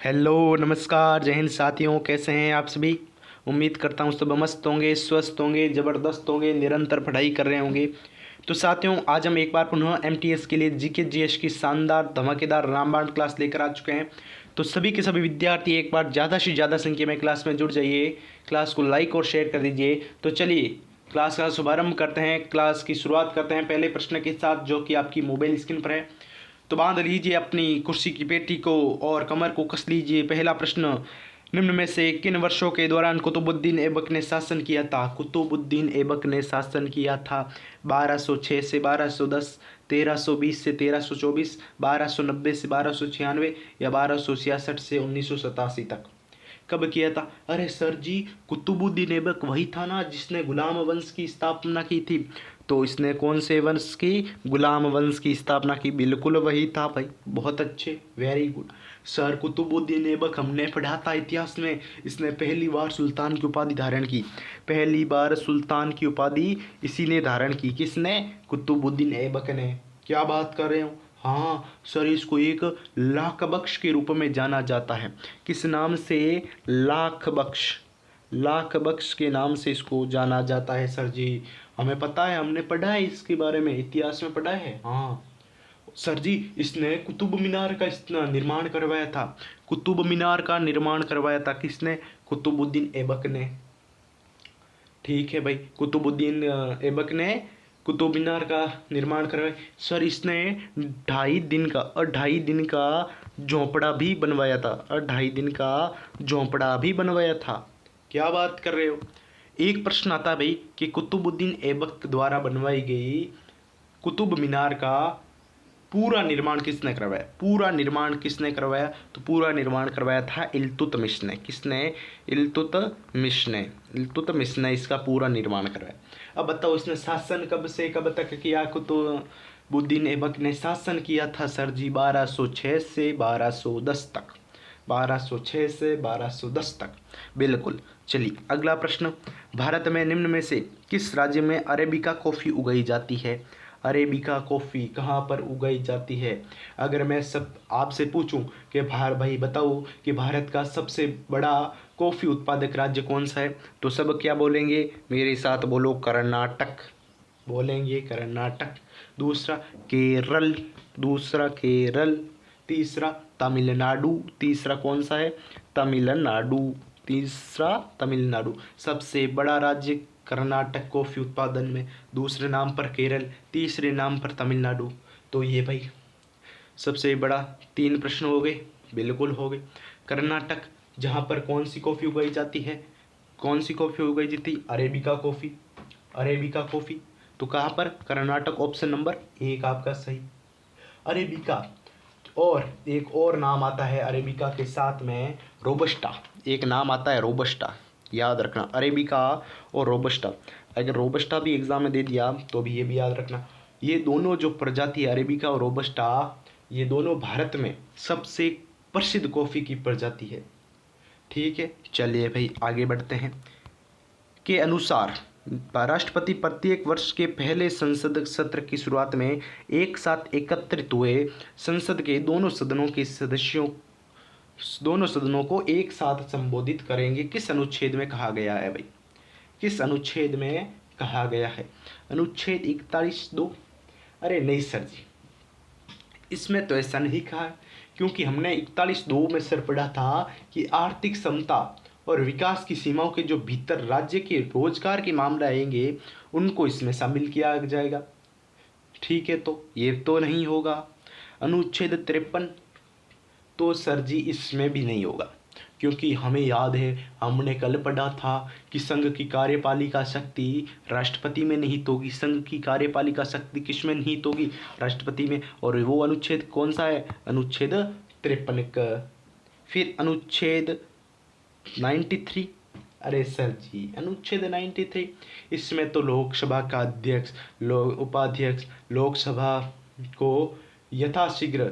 Hello नमस्कार जय हिंद साथियों, कैसे हैं आप सभी। उम्मीद करता हूँ सब मस्त होंगे, स्वस्थ होंगे, ज़बरदस्त होंगे, निरंतर पढ़ाई कर रहे होंगे। तो साथियों, आज हम एक बार पुनः एमटीएस के लिए जीके जीएस की शानदार धमाकेदार रामबाण क्लास लेकर आ चुके हैं। तो सभी के सभी विद्यार्थी एक बार ज़्यादा से ज़्यादा संख्या में क्लास में जुड़ जाइए, क्लास को लाइक और शेयर कर दीजिए। तो चलिए क्लास का शुभारंभ करते हैं, क्लास की शुरुआत करते हैं पहले प्रश्न के साथ, जो कि आपकी मोबाइल स्क्रीन पर है। तो बांध लीजिए अपनी कुर्सी की पेटी को और कमर को कस लीजिए। पहला प्रश्न, निम्न में से किन वर्षों के दौरान कुतुबुद्दीन ऐबक ने शासन किया था। कुतुबुद्दीन ऐबक ने शासन किया था 1206 से 1210, 1320 से 1324, 1290 से 1296 या 1266 से 1987 तक। कब किया था? अरे सर जी, कुतुबुद्दीन ऐबक वही था ना जिसने गुलाम वंश की स्थापना की थी। तो इसने कौन से वंश की? गुलाम वंश की स्थापना की। बिल्कुल वही था भाई, बहुत अच्छे, very good. Sir Qutbuddin Aibak हमने पढ़ा था इतिहास में, इसने पहली बार सुल्तान की उपाधि धारण की। पहली बार सुल्तान की उपाधि इसी ने धारण की। किसने? कुतुबुद्दीन ऐबक ने। क्या बात कर रहे हो? हाँ सर, इसको एक लाख बख्श के रूप में जाना जाता है। किस नाम से? लाख बख्श। लाख बख्श के नाम से इसको जाना जाता है सर जी। हमें पता है, हमने पढ़ा है इसके बारे में, इतिहास में पढ़ा है। हाँ सर जी, इसने कुतुब मीनार का निर्माण करवाया था। कुतुब मीनार का निर्माण करवाया था किसने? कुतुबुद्दीन ऐबक ने। ठीक है भाई, कुतुबुद्दीन ऐबक ने कुतुब मीनार का निर्माण करवाया। सर इसने 2.5 दिन का 2.5 दिन का झोंपड़ा भी बनवाया था। 2.5 दिन का झोंपड़ा भी बनवाया था। क्या बात कर रहे हो। एक प्रश्न आता है भाई कि कुतुबुद्दीन ऐबक द्वारा बनवाई गई कुतुब मीनार का पूरा निर्माण किसने करवाया? पूरा निर्माण किसने करवाया? तो पूरा निर्माण करवाया था इल्तुतमिश ने। किसने? इल्तुतमिश ने। इल्तुतमिश ने इसका पूरा निर्माण करवाया। अब बताओ, इसने शासन कब से कब तक किया? कुतुबुद्दीन ऐबक ने शासन किया था सर जी 1206 से 1210 तक। 1206 से 1210 तक, बिल्कुल। चलिए अगला प्रश्न, भारत में निम्न में से किस राज्य में अरेबिका कॉफ़ी उगाई जाती है? अरेबिका कॉफ़ी कहाँ पर उगाई जाती है? अगर मैं सब आपसे पूछूं कि भाई बताओ कि भारत का सबसे बड़ा कॉफ़ी उत्पादक राज्य कौन सा है, तो सब क्या बोलेंगे? मेरे साथ बोलो, कर्नाटक बोलेंगे, कर्नाटक। दूसरा केरल, दूसरा केरल। तीसरा तमिलनाडु। तीसरा कौन सा है? तमिलनाडु। तीसरा तमिलनाडु। सबसे बड़ा राज्य कर्नाटक कॉफ़ी उत्पादन में, दूसरे नाम पर केरल, तीसरे नाम पर तमिलनाडु। तो ये भाई सबसे बड़ा 3 प्रश्न हो गए, बिल्कुल हो गए। कर्नाटक, जहाँ पर कौन सी कॉफ़ी उगाई जाती है? कौन सी कॉफ़ी उगाई जाती? Arabica coffee. Arabica coffee. तो कहाँ पर? कर्नाटक, ऑप्शन नंबर 1 आपका सही। अरेबिका। और एक और नाम आता है अरेबिका के साथ में, रोबस्टा। एक नाम आता है रोबस्टा, याद रखना, अरेबिका और रोबस्टा। अगर रोबस्टा भी एग्जाम में दे दिया तो भी ये भी याद रखना। ये दोनों जो प्रजाति अरेबिका और रोबस्टा, ये दोनों भारत में सबसे प्रसिद्ध कॉफ़ी की प्रजाति है। ठीक है, चलिए भाई आगे बढ़ते हैं। के अनुसार राष्ट्रपति प्रत्येक वर्ष के पहले संसद सत्र की शुरुआत में एक साथ एकत्रित हुए संसद के दोनों सदनों के सदस्यों, दोनों सदनों को एक साथ संबोधित करेंगे। किस अनुच्छेद में कहा गया है भाई? किस अनुच्छेद में कहा गया है? अनुच्छेद 41(2)। अरे नहीं सर जी, इसमें तो ऐसा नहीं कहा है, क्योंकि हमने 41(2) में सर पढ़ा था कि आर्थिक समता और विकास की सीमाओं के जो भीतर राज्य के रोजगार के मामले आएंगे उनको इसमें शामिल किया जाएगा। ठीक है, तो ये तो नहीं होगा। अनुच्छेद 53, तो सर जी इसमें भी नहीं होगा, क्योंकि हमें याद है, हमने कल पढ़ा था कि संघ की कार्यपालिका शक्ति राष्ट्रपति में निहित होगी। संघ की कार्यपालिका शक्ति किस में निहित होगी? राष्ट्रपति में। और वो अनुच्छेद कौन सा है? अनुच्छेद 53 का। फिर अनुच्छेद 93। अरे सर जी, अनुच्छेद 93, इसमें तो लोकसभा का अध्यक्ष, उपाध्यक्ष, लोकसभा को यथाशीघ्र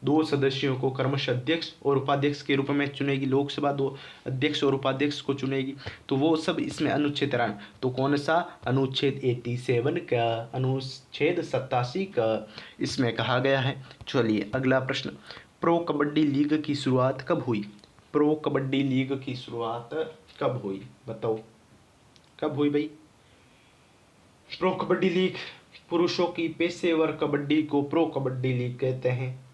2 सदस्यों को क्रमशः अध्यक्ष और उपाध्यक्ष के रूप में चुनेगी। लोकसभा 2 अध्यक्ष और उपाध्यक्ष को चुनेगी। तो वो सब इसमें अनुच्छेद 93। तो कौन सा? अनुच्छेद 87 का, अनुच्छेद 87 का इसमें कहा गया है। चलिए अगला प्रश्न, प्रो कबड्डी लीग की शुरुआत कब हुई? प्रो कबड्डी लीग की शुरुआत कब हुई बताओ, कब हुई भाई? प्रो कबड्डी लीग, पुरुषों की पेशेवर कबड्डी को प्रो कबड्डी लीग कहते हैं।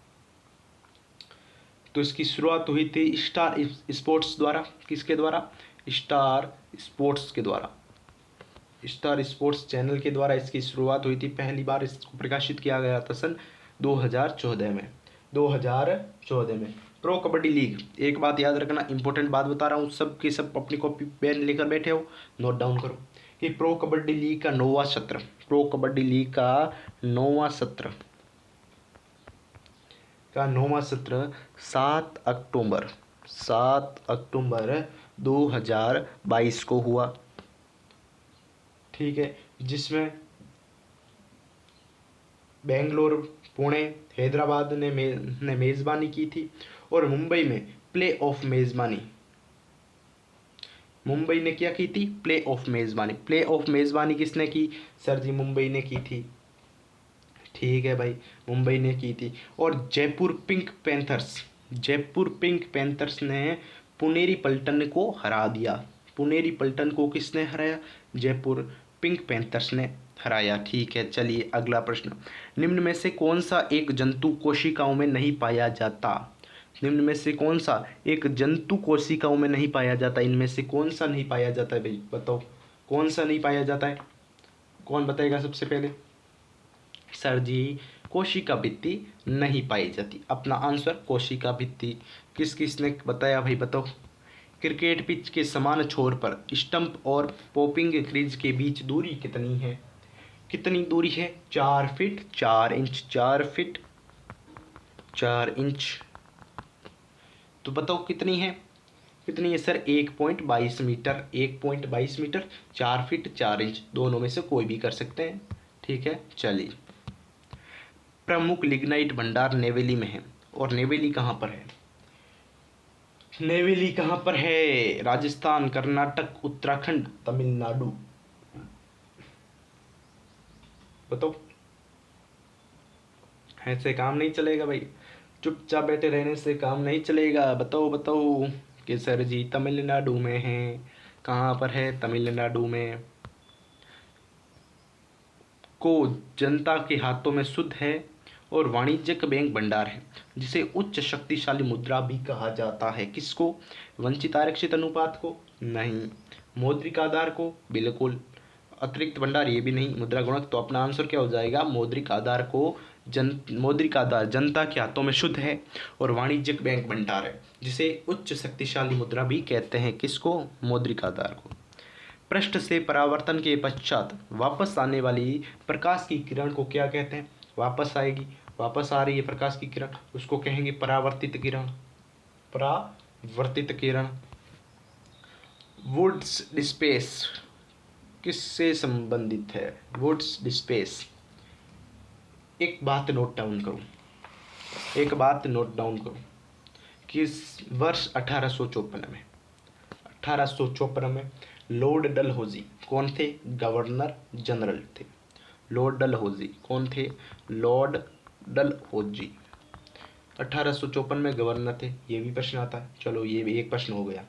तो इसकी शुरुआत हुई थी स्टार स्पोर्ट्स द्वारा। किसके द्वारा? स्टार स्पोर्ट्स के द्वारा। स्टार स्पोर्ट्स चैनल के द्वारा इसकी शुरुआत हुई थी। पहली बार इसको प्रकाशित किया गया था सन 2014 में। 2014 में प्रो कबड्डी लीग। एक बात याद रखना, इंपॉर्टेंट बात बता रहा हूँ, सब के सब अपनी कॉपी पेन लेकर बैठे हो, नोट डाउन करो कि प्रो कबड्डी लीग का 9वां सत्र, प्रो कबड्डी लीग का 9वां सत्र 7 अक्टूबर 2022 को हुआ। ठीक है, जिसमें बेंगलोर, पुणे, हैदराबाद ने मेज़बानी की थी और मुंबई में प्ले ऑफ मेज़बानी, मुंबई ने क्या की थी? प्ले ऑफ मेज़बानी। प्ले ऑफ मेज़बानी किसने की? सर जी मुंबई ने की थी। ठीक है भाई, मुंबई ने की थी। और जयपुर पिंक पैंथर्स ने पुनेरी पल्टन को हरा दिया। पुनेरी पल्टन को किसने हराया? जयपुर पिंक पैंथर्स ने हराया। ठीक है, चलिए अगला प्रश्न। निम्न में से कौन सा एक जंतु कोशिकाओं में नहीं पाया जाता? निम्न में से कौन सा एक जंतु कोशिकाओं में नहीं पाया जाता? इनमें से कौन सा नहीं पाया जाता है भाई, बताओ कौन सा नहीं पाया जाता है? कौन बताएगा सबसे पहले? सर जी कोशिका भित्ति नहीं पाई जाती। अपना आंसर कोशिका भित्ति। किस किसने बताया भाई, बताओ। क्रिकेट पिच के समान छोर पर स्टंप और पॉपिंग क्रीज के बीच दूरी कितनी है? कितनी दूरी है? 4 फीट 4 इंच। 4 feet 4 inch. तो बताओ कितनी है? कितनी है sir? 1.22 metre. 1.22 metre 4 feet 4 inch, दोनों में से कोई भी कर सकते हैं। ठीक है, चलिए। प्रमुख लिग्नाइट भंडार नेवेली में है। और नेवेली कहाँ पर है? नेवेली कहाँ पर है? राजस्थान, कर्नाटक, उत्तराखंड, तमिलनाडु। बताओ। ऐसे काम नहीं चलेगा भाई, चुपचाप बैठे रहने से काम नहीं चलेगा। बताओ बताओ कि सर जी तमिलनाडु में है। कहाँ पर है? तमिलनाडु में। को जनता के हाथों में शुद्ध है और वाणिज्यिक बैंक भंडार है, जिसे उच्च शक्तिशाली मुद्रा भी कहा जाता है। किसको? वंचित आरक्षित अनुपात को? नहीं। मौद्रिक आधार को? बिल्कुल। अतिरिक्त भंडार ये भी नहीं। मुद्रा गुणक। तो अपना आंसर क्या हो जाएगा? मौद्रिक आधार को मौद्रिक आधार जनता के हाथों में शुद्ध है और वाणिज्यिक बैंक भंडार है, जिसे उच्च शक्तिशाली मुद्रा भी कहते हैं। किसको? मौद्रिक आधार को। पृष्ठ से परावर्तन के पश्चात वापस आने वाली प्रकाश की किरण को क्या कहते हैं? वापस आएगी, वापस आ रही है प्रकाश की किरण, उसको कहेंगे परावर्तित किरण। परावर्तित किरण। वुड्स डिस्पेस किससे संबंधित है? वुड्स डिस्पेस। एक बात नोट डाउन करो, एक बात नोट डाउन करो कि वर्ष 1854 में लॉर्ड डलहौजी कौन थे? गवर्नर जनरल थे। लॉर्ड डलहौजी कौन थे? लॉर्ड डलहौजी 1854 में गवर्नर थे। ये भी प्रश्न आता है। चलो ये भी एक प्रश्न हो गया।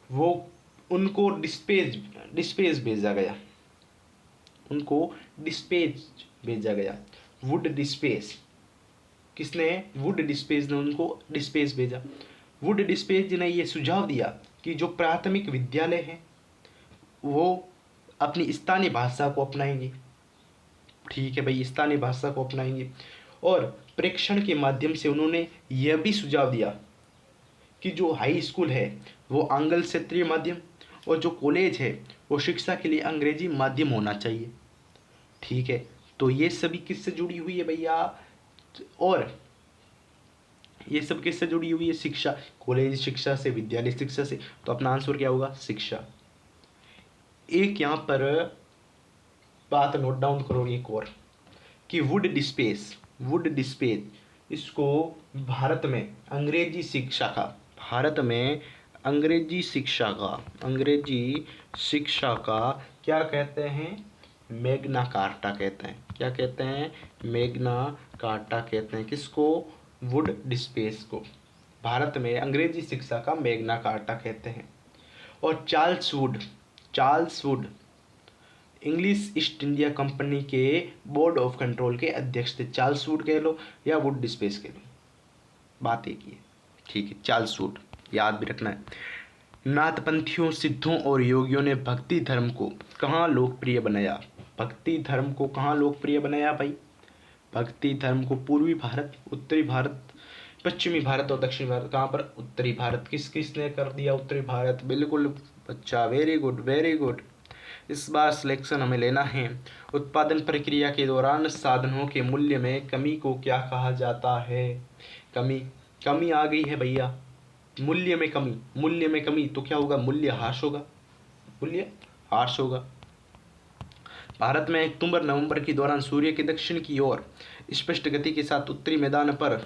वो उनको डिस्पेच भेजा गया, उनको डिस्पेच भेजा गया। Would dispatch. किसने? वुड डिस्पेच ने उनको डिस्पेच भेजा। वुड डिस्पेच ने ये सुझाव दिया कि जो प्राथमिक विद्यालय हैं वो अपनी स्थानीय भाषा को अपनाएंगे। ठीक है भाई, स्थानीय भाषा को अपनाएंगे। और प्रेक्षण के माध्यम से उन्होंने यह भी सुझाव दिया कि जो हाई स्कूल है वो आंग्ल क्षेत्रीय माध्यम और जो कॉलेज है वो शिक्षा के लिए अंग्रेजी माध्यम होना चाहिए। ठीक है, तो ये सभी किससे जुड़ी हुई है भैया? और ये सब किससे जुड़ी हुई है? शिक्षा, कॉलेज शिक्षा से, विद्यालय शिक्षा से। तो अपना आंसर क्या होगा? शिक्षा। एक यहाँ पर बात नोट डाउन करो एक और कि वुड डिस्पेच इसको भारत में अंग्रेजी शिक्षा का क्या कहते हैं? मैग्ना कार्टा कहते हैं। क्या कहते हैं? मैग्ना कार्टा कहते हैं। किसको? वुड डिस्पेस को भारत में अंग्रेजी शिक्षा का मैग्ना कार्टा कहते हैं। और Charles Wood English east India company के बोर्ड ऑफ कंट्रोल के अध्यक्ष थे। चार्ल्स वुड कह लो या वुड डिस्पेस कह लो, बात एक ही है। ठीक है, चार्ल्स वुड याद भी रखना है। नाथपंथियों, सिद्धों और योगियों ने भक्ति धर्म को कहाँ लोकप्रिय बनाया? भक्ति धर्म को कहाँ लोकप्रिय बनाया भाई? भक्ति धर्म को पूर्वी भारत, उत्तरी भारत, पश्चिमी भारत और दक्षिणी भारत। कहाँ पर? उत्तरी भारत। किसने कर दिया उत्तरी भारत? बिल्कुल बच्चा, वेरी गुड वेरी गुड। इस बार सिलेक्शन हमें लेना है। उत्पादन प्रक्रिया के दौरान साधनों के मूल्य में कमी को क्या कहा जाता है? कमी आ गई है भैया, मूल्य में कमी तो क्या होगा? मूल्य ह्रास होगा। भारत में अक्टूबर नवंबर के दौरान सूर्य के दक्षिण की ओर स्पष्ट गति के साथ उत्तरी मैदान पर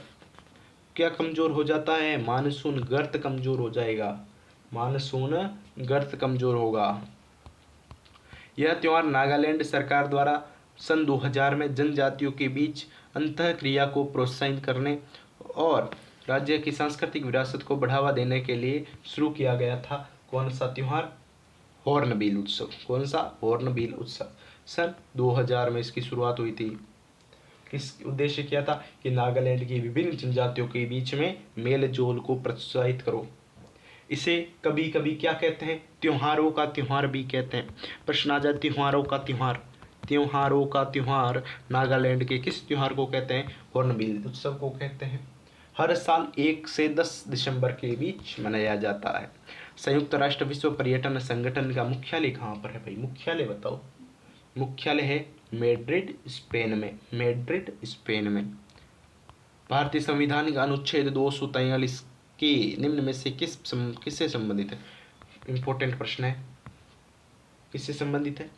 क्या कमजोर हो जाता है? मानसून गर्त कमजोर हो जाएगा, मानसून गर्त कमजोर होगा। यह त्योहार नागालैंड सरकार द्वारा सन 2000 में जनजातियों के बीच अंतःक्रिया को प्रोत्साहित करने और राज्य की सांस्कृतिक विरासत को बढ़ावा देने के लिए शुरू किया गया था। कौन सा त्योहार? हॉर्नबिल उत्सव। कौन सा? हॉर्नबिल उत्सव। सन 2000 में इसकी शुरुआत हुई थी। किस उद्देश्य किया था? कि नागालैंड की विभिन्न जनजातियों के बीच में मेल जोल को प्रोत्साहित करो। इसे कभी कभी क्या कहते हैं? त्योहारों का त्योहार भी कहते हैं। प्रश्न आ जाए त्योहारों का त्योहार नागालैंड के किस त्योहार को कहते हैं? हॉर्नबिल उत्सव को कहते हैं। हर साल 1 से 10 दिसंबर के बीच मनाया जाता है। संयुक्त राष्ट्र विश्व पर्यटन संगठन का मुख्यालय कहाँ पर है भाई? मुख्यालय बताओ। मुख्यालय है मैड्रिड, स्पेन में। भारतीय संविधान का अनुच्छेद 243 के निम्न में से किससे संबंधित है? इंपॉर्टेंट प्रश्न है। किससे संबंधित है?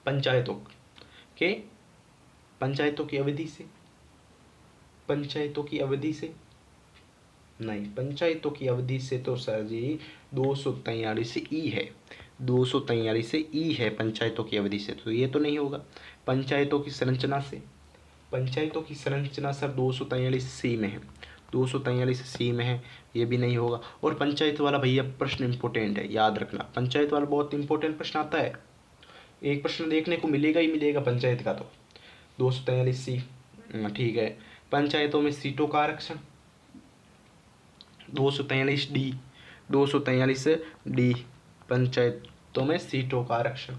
पंचायतों की अवधि से। नहीं, पंचायतों की अवधि से तो सर जी 243 ई है। 243 ई है पंचायतों की अवधि से, तो ये तो नहीं होगा। पंचायतों की संरचना सर 243 सी में है। 243 सी में है, ये भी नहीं होगा। और पंचायत वाला भैया प्रश्न इंपॉर्टेंट है, याद रखना। पंचायत वाला बहुत इंपॉर्टेंट प्रश्न आता है, एक प्रश्न देखने को मिलेगा ही मिलेगा पंचायत का। तो 243 सी ठीक है। पंचायतों में सीटों का आरक्षण 243 डी। पंचायतों में सीटों का आरक्षण।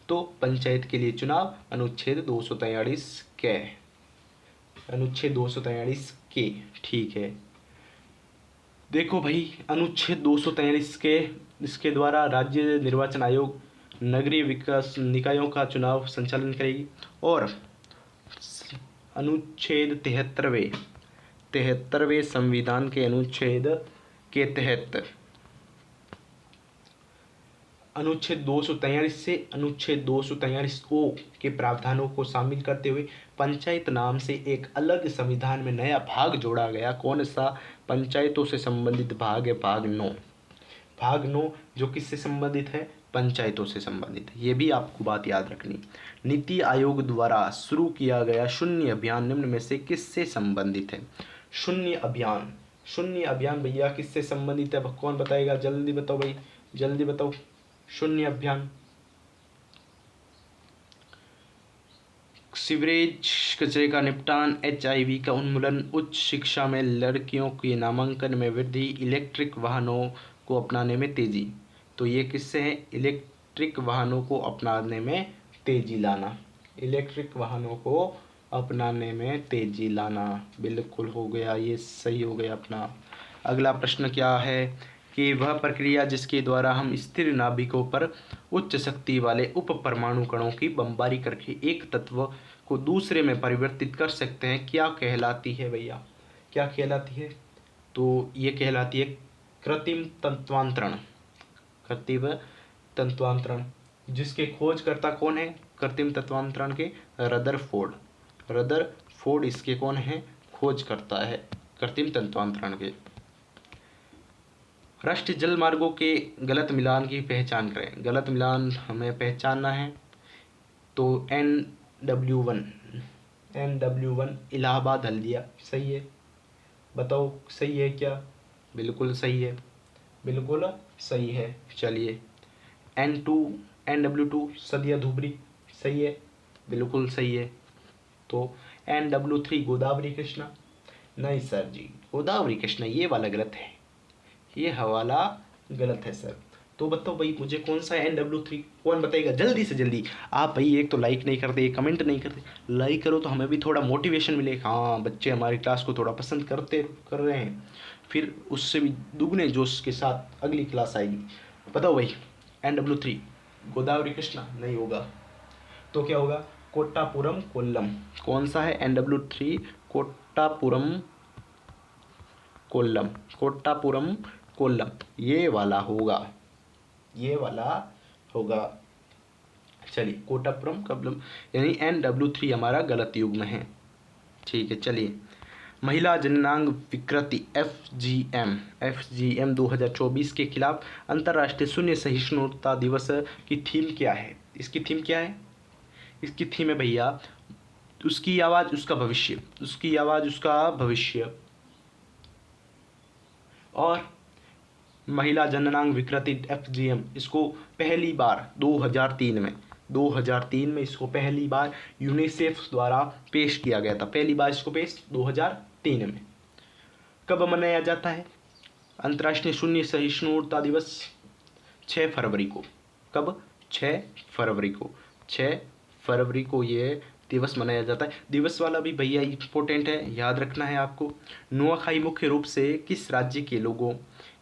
तो पंचायत के लिए चुनाव अनुच्छेद 243 के। ठीक है, देखो भाई अनुच्छेद 243 के, इसके द्वारा राज्य निर्वाचन आयोग नगरीय विकास निकायों का चुनाव संचालन करेगी। और अनुच्छेद 73वें संविधान के अनुच्छेद के तहत अनुच्छेद 243 से अनुच्छेद 243 ओ के प्रावधानों को शामिल करते हुए पंचायत नाम से एक अलग संविधान में नया भाग जोड़ा गया। कौन सा? पंचायतों से संबंधित भाग है, भाग 9, जो किससे संबंधित है? पंचायतों से संबंधित है। ये भी आपको बात याद रखनी। नीति आयोग द्वारा शुरू किया गया शून्य अभियान निम्न में से किससे संबंधित है? शून्य अभियान भैया किससे संबंधित है? कौन बताएगा? जल्दी बताओ भाई, जल्दी बताओ। शून्य अभियान सीवरेज कचरे का निपटान, HIV का उन्मूलन, उच्च शिक्षा में लड़कियों के नामांकन में वृद्धि, इलेक्ट्रिक वाहनों को अपनाने में तेजी। तो ये किससे है? इलेक्ट्रिक वाहनों को अपनाने में तेजी लाना। इलेक्ट्रिक वाहनों को अपनाने में तेजी लाना, बिल्कुल हो गया, ये सही हो गया अपना। अगला प्रश्न क्या है कि वह प्रक्रिया जिसके द्वारा हम स्थिर नाभिकों पर उच्च शक्ति वाले उप परमाणु कणों की बमबारी करके एक तत्व को दूसरे में परिवर्तित कर सकते हैं, क्या कहलाती है भैया? क्या कहलाती है? तो ये कहलाती है कृत्रिम तत्वांतरण। जिसके खोजकर्ता कौन है कृत्रिम तत्वांतरण के? रदरफोर्ड इसके कौन है? खोजकर्ता है कृत्रिम तत्वांतरण के। राष्ट्रीय जल मार्गों के गलत मिलान की पहचान करें। गलत मिलान हमें पहचानना है तो NW1 इलाहाबाद हल्दिया सही है। बताओ सही है क्या? बिल्कुल सही है, बिल्कुल सही है। चलिए N2 NW2 सदिया धुबरी, सही है, बिल्कुल सही है। तो NW3 गोदावरी कृष्णा, नहीं सर जी, गोदावरी कृष्णा ये वाला गलत है, ये हवाला गलत है सर। तो बताओ भाई मुझे कौन सा NW3 कौन बताएगा जल्दी से जल्दी। आप भाई एक तो लाइक नहीं करते, एक कमेंट नहीं करते, लाइक करो तो हमें भी थोड़ा मोटिवेशन मिले, हाँ बच्चे हमारी क्लास को थोड़ा पसंद कर रहे हैं, फिर उससे भी दुगने जोश के साथ अगली क्लास आएगी। बताओ भाई NW3 गोदावरी कृष्णा नहीं होगा तो क्या होगा? कोट्टापुरम कोल्लम। कौन सा है NW3? कोट्टापुरम कोल्लम, कोट्टापुरम कोल्लम ये वाला होगा, ये वाला होगा। चलिए कोट्टापुरम कोल्लम यानी NW3 हमारा गलत युग्म है। ठीक है चलिए, महिला जननांग विकृति FGM 2024 के खिलाफ अंतर्राष्ट्रीय शून्य सहिष्णुता दिवस की थीम क्या है? इसकी थीम क्या है? इसकी थीम है भैया, उसकी आवाज़ उसका भविष्य, उसकी आवाज़ उसका भविष्य। और महिला जननांग विकृति FGM इसको पहली बार 2003 में इसको पहली बार यूनिसेफ द्वारा पेश किया गया था। पहली बार इसको पेश 2003 में। कब मनाया जाता है अंतर्राष्ट्रीय शून्य सहिष्णुता दिवस? 6 फरवरी को। कब? 6 फरवरी को। 6 फरवरी को ये दिवस मनाया जाता है। दिवस वाला भी भैया इम्पोर्टेंट है, याद रखना है आपको। नुआखाई मुख्य रूप से किस राज्य के लोगों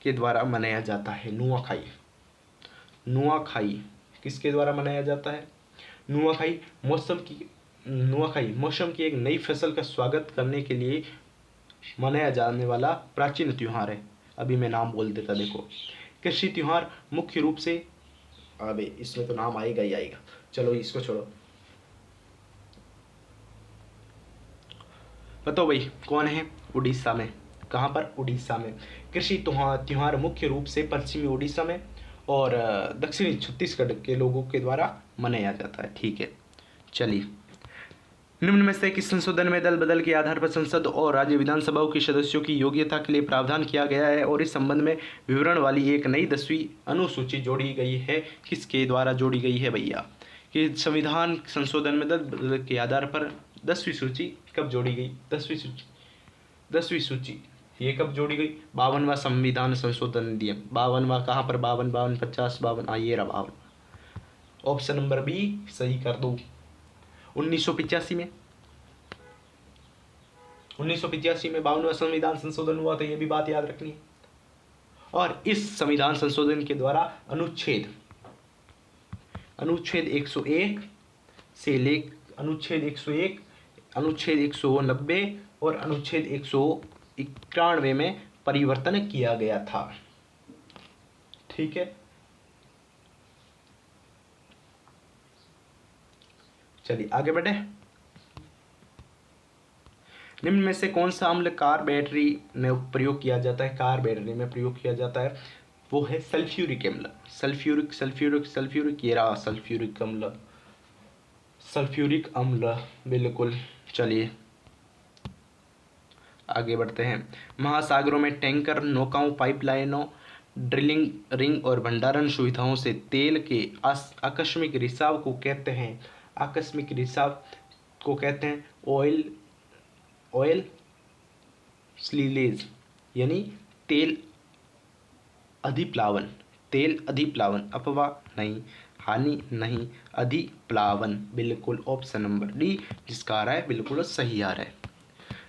के द्वारा मनाया जाता है? नुआखाई, नुआखाई किसके द्वारा मनाया जाता है? नुआखाई मौसम की एक नई फसल का स्वागत करने के लिए मनाया जाने वाला प्राचीन त्योहार है। अभी मैं नाम बोल देता, देखो। कृषि त्योहार मुख्य रूप से, अबे इसमें तो नाम आएगा ही आएगा, चलो इसको छोड़ो। बताओ भाई कौन है? उड़ीसा में। कहाँ पर? उड़ीसा में। कृषि त्योहार मुख्य रूप से पश्चिमी उड़ीसा में और दक्षिणी छत्तीसगढ़ के लोगों के द्वारा मनाया जाता है। ठीक है चलिए, निम्न में से किस संशोधन में दल बदल के आधार पर संसद और राज्य विधानसभाओं के सदस्यों की योग्यता के लिए प्रावधान किया गया है और इस संबंध में विवरण वाली एक नई 10वीं अनुसूची जोड़ी गई है? किसके द्वारा जोड़ी गई है भैया? कि संविधान संशोधन में दल बदल के आधार पर 10वीं सूची कब जोड़ी गई? 10वीं सूची ये कब जोड़ी गई? 52वां संविधान संशोधन अधिनियम। 52वां कहाँ पर? 52, 52, 50, 52, ये रहा 52। ऑप्शन नंबर बी सही कर दो। 1985 में 52वां संविधान संशोधन हुआ था, ये भी बात याद रखनी है। और इस संविधान संशोधन के द्वारा अनुच्छेद 101 से अनुच्छेद 101, अनुच्छेद 190 और अनुच्छेद 191 में परिवर्तन किया गया था। ठीक है चलिए आगे बढ़े। निम्न में से कौन सा अम्ल कार बैटरी में प्रयोग किया जाता है? कार बैटरी में प्रयोग किया जाता है वो है सल्फ्यूरिक अम्ल। सल्फ्यूरिक ये रहा सल्फ्यूरिक अम्ल बिल्कुल। चलिए आगे बढ़ते हैं। महासागरों में टैंकर, नौकाओं, पाइपलाइनों, ड्रिलिंग रिंग और भंडारण सुविधाओं से तेल के आकस्मिक रिसाव को कहते हैं? आकस्मिक रिसाव को कहते हैं ऑयल स्लीलेज, यानी तेल अधिप्लावन। अफवाह नहीं, हानि नहीं, अधिप्लावन बिल्कुल। ऑप्शन नंबर डी जिसका आ रहा है बिल्कुल सही आ रहा है।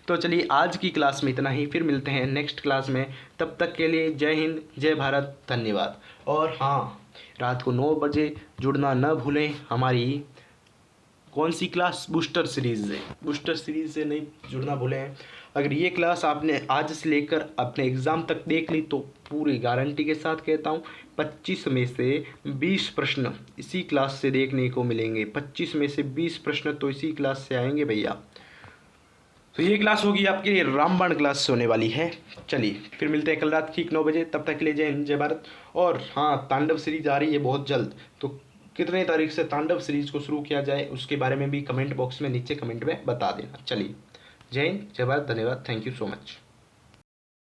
तो चलिए आज की क्लास में इतना ही, फिर मिलते हैं नेक्स्ट क्लास में। तब तक के लिए जय हिंद, जय भारत, धन्यवाद। और हाँ, रात को 9 बजे जुड़ना न भूलें हमारी कौन सी क्लास? बूस्टर सीरीज़ से नहीं जुड़ना भूलें। अगर ये क्लास आपने आज से लेकर अपने एग्ज़ाम तक देख ली तो पूरी गारंटी के साथ कहता हूँ 25 में से 20 प्रश्न इसी क्लास से देखने को मिलेंगे। 25 में से 20 प्रश्न तो इसी क्लास से आएंगे भैया। तो ये क्लास होगी आपके लिए रामबाण क्लास होने वाली है। चलिए फिर मिलते हैं कल रात ठीक 9 बजे। तब तक के लिए जय हिंद, जय भारत। और हाँ, तांडव सीरीज आ रही है बहुत जल्द, तो कितने तारीख से तांडव सीरीज को शुरू किया जाए उसके बारे में भी कमेंट बॉक्स में नीचे कमेंट में बता देना। चलिए जय हिंद, जय भारत, धन्यवाद, थैंक यू सो मच।